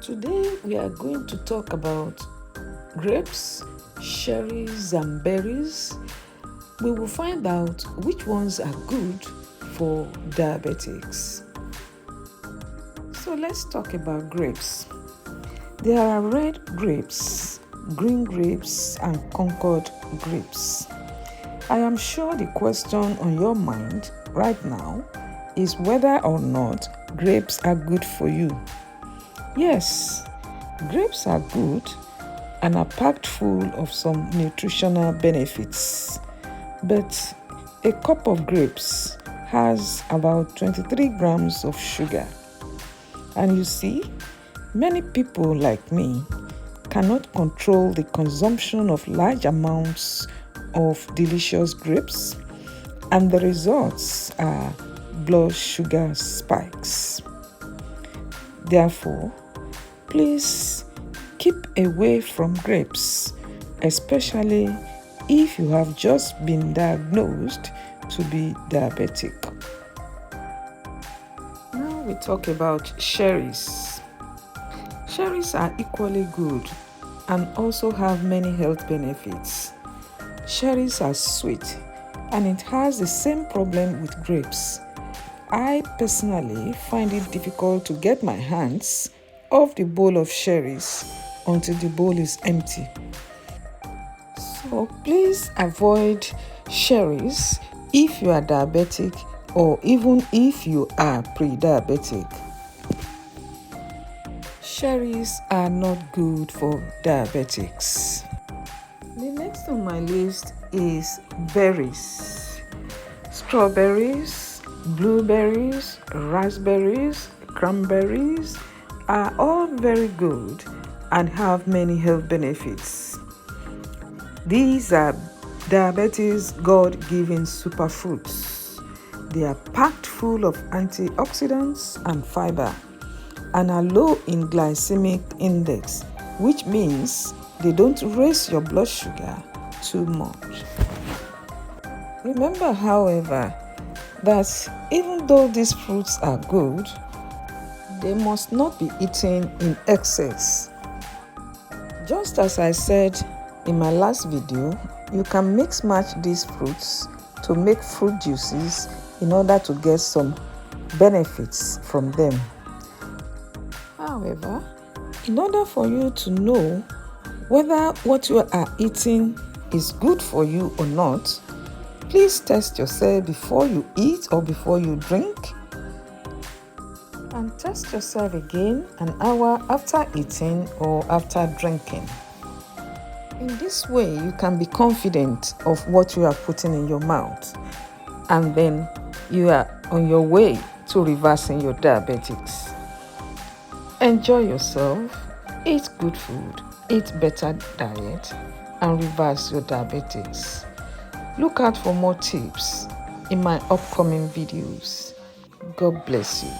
Today we are going to talk about grapes, cherries and berries. We will find out which ones are good for diabetics. So let's talk about grapes. There are red grapes, green grapes and Concord grapes. I am sure the question on your mind right now is whether or not grapes are good for you. Yes, grapes are good and are packed full of some nutritional benefits. But a cup of grapes has about 23 grams of sugar. And you see, many people like me cannot control the consumption of large amounts of delicious grapes, and the results are blood sugar spikes. Therefore, please keep away from grapes, especially if you have just been diagnosed to be diabetic. Now we talk about cherries. Cherries are equally good and also have many health benefits. Cherries are sweet and it has the same problem with grapes. I personally find it difficult to get my hands off the bowl of cherries until the bowl is empty. So please avoid cherries if you are diabetic or even if you are pre-diabetic. Cherries are not good for diabetics. The next on my list is berries. Strawberries, blueberries, raspberries, cranberries are all very good and have many health benefits. These are diabetes God-given superfoods. They are packed full of antioxidants and fiber and are low in glycemic index, which means they don't raise your blood sugar too much. Remember, however, that even though these fruits are good, they must not be eaten in excess. Just as I said in my last video, you can mix match these fruits to make fruit juices in order to get some benefits from them. However, in order for you to know whether what you are eating is good for you or not, please test yourself before you eat or before you drink, and test yourself again an hour after eating or after drinking. In this way, you can be confident of what you are putting in your mouth, and then you are on your way to reversing your diabetics. Enjoy yourself, eat good food, eat better diet, and reverse your diabetes. Look out for more tips in my upcoming videos. God bless you.